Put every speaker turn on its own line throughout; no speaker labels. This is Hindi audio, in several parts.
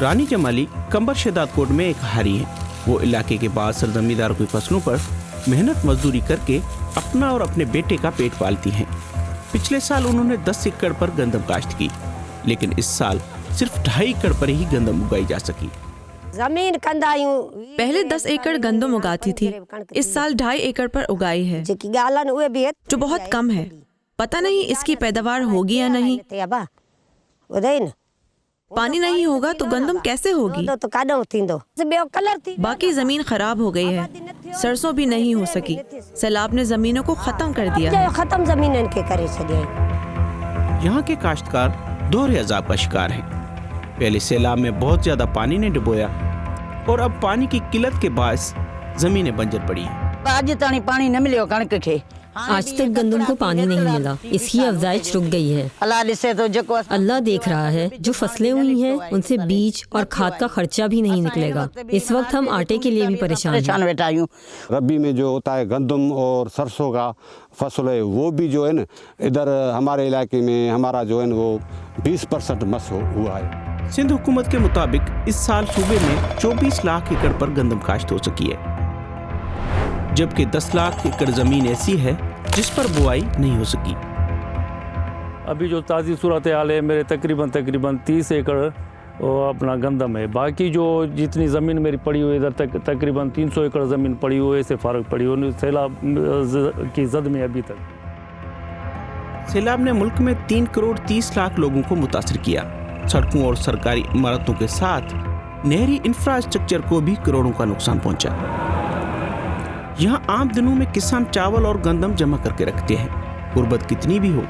रानी जमाली कंबर शेदात कोट में एक हारी है। वो इलाके के बासर जमींदारों की फसलों पर मेहनत मजदूरी करके अपना और अपने बेटे का पेट पालती हैं। पिछले साल उन्होंने 10 एकड़ पर गंदम काश्त की, लेकिन इस साल सिर्फ 2.5 एकड़ पर ही गंदम उगाई जा सकी।
पहले 10 एकड़ गंदम उगाती थी, इस साल 2.5 एकड़ पर उगाई है, जो बहुत कम है। पता नहीं इसकी पैदावार होगी या नहीं। पानी नहीं होगा तो गंदम कैसे होगी? बाकी जमीन खराब हो गई है, सरसों भी नहीं हो सकी। सैलाब ने जमीनों को खत्म कर दिया है।
यहाँ के काश्तकार दोहरे अजाब का शिकार हैं। पहले सैलाब में बहुत ज्यादा पानी ने डुबोया और अब पानी की किल्लत के बायस जमीनें बंजर पड़ी हैं।
आज तक गंदम को पानी नहीं मिला, इसकी अफजाइश रुक गई है। अल्लाह देख रहा है, जो फसलें हुई हैं उनसे बीज और खाद का खर्चा भी नहीं निकलेगा। इस वक्त हम आटे के लिए भी परेशान हैं।
रबी में जो होता है गंदम और सरसों का फसल है, वो भी जो है ना इधर हमारे इलाके में हमारा जो है ना वो 20% मस हुआ है।
सिंध हुकूमत के मुताबिक इस साल सूबे में 24 लाख एकड़ पर गंदम काश्त हो सकी है, जबकि 10 लाख एकड़ जमीन ऐसी है जिस पर बुआई नहीं हो सकी।
अभी जो ताज़ी सूरत हाल है, मेरे तकरीबन 30 एकड़ अपना गंदम है। बाकी जो जितनी ज़मीन मेरी पड़ी हुई इधर तक तकरीबन 300 एकड़ ज़मीन पड़ी हुई है, इससे फ़र्क पड़ी हुई सैलाब की जद में। अभी तक
सैलाब ने मुल्क में 3 करोड़ 30 लाख लोगों को मुतासर किया। सड़कों और सरकारी इमारतों के साथ नहरी इंफ्रास्ट्रक्चर को भी करोड़ों का नुकसान पहुंचा। यहाँ आम दिनों में किसान चावल और गंदम जमा करके रखते हैं। गुर्बत कितनी भी हो,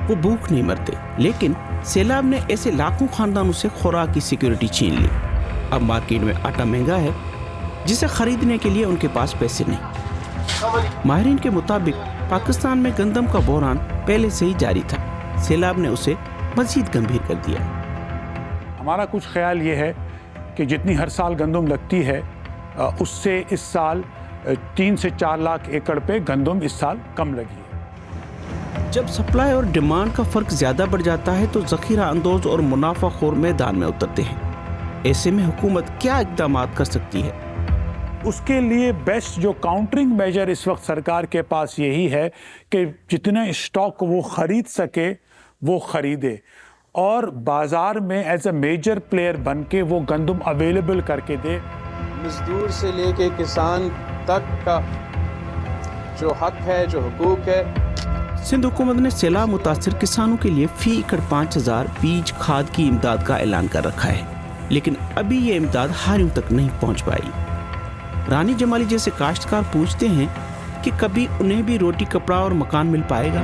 वो भूख नहीं मरते। लेकिन सैलाब ने ऐसे लाखों खानदानों से खुराक की सिक्योरिटी छीन ली। अब मार्केट में आटा महंगा है, जिसे खरीदने के लिए उनके पास पैसे नहीं। माहिरीन के मुताबिक पाकिस्तान में गंदम का बहरान पहले से ही जारी था। सैलाब ने उसे मजीद गंभीर कर दिया।
हमारा कुछ ख्याल ये है कि जितनी हर साल गंदम लगती है, उससे इस साल 3 से 4 लाख एकड़ पे गंदम इस साल कम लगी है।
जब सप्लाई और डिमांड का फर्क ज्यादा बढ़ जाता है तो जखीरा अंदोज और मुनाफाखोर मैदान में उतरते हैं। ऐसे में हुकूमत क्या इक़दाम कर सकती है?
उसके लिए बेस्ट जो काउंटरिंग मेजर इस वक्त सरकार के पास यही है कि जितने स्टॉक वो खरीद सके वो खरीदे और बाजार में एज ए मेजर प्लेयर बन के वो गंदम अवेलेबल करके दे।
मजदूर से लेके किसान तक का जो हक है, जो हुकूक है।
सिंध हुकूमत ने सैलाब मुतासिर किसानों के लिए फी एकड़ 5000 बीज खाद की इमदाद का ऐलान कर रखा है, लेकिन अभी ये इमदाद हारियों तक नहीं पहुंच पाई। रानी जमाली जैसे काश्तकार पूछते हैं कि कभी उन्हें भी रोटी, कपड़ा और मकान मिल पाएगा।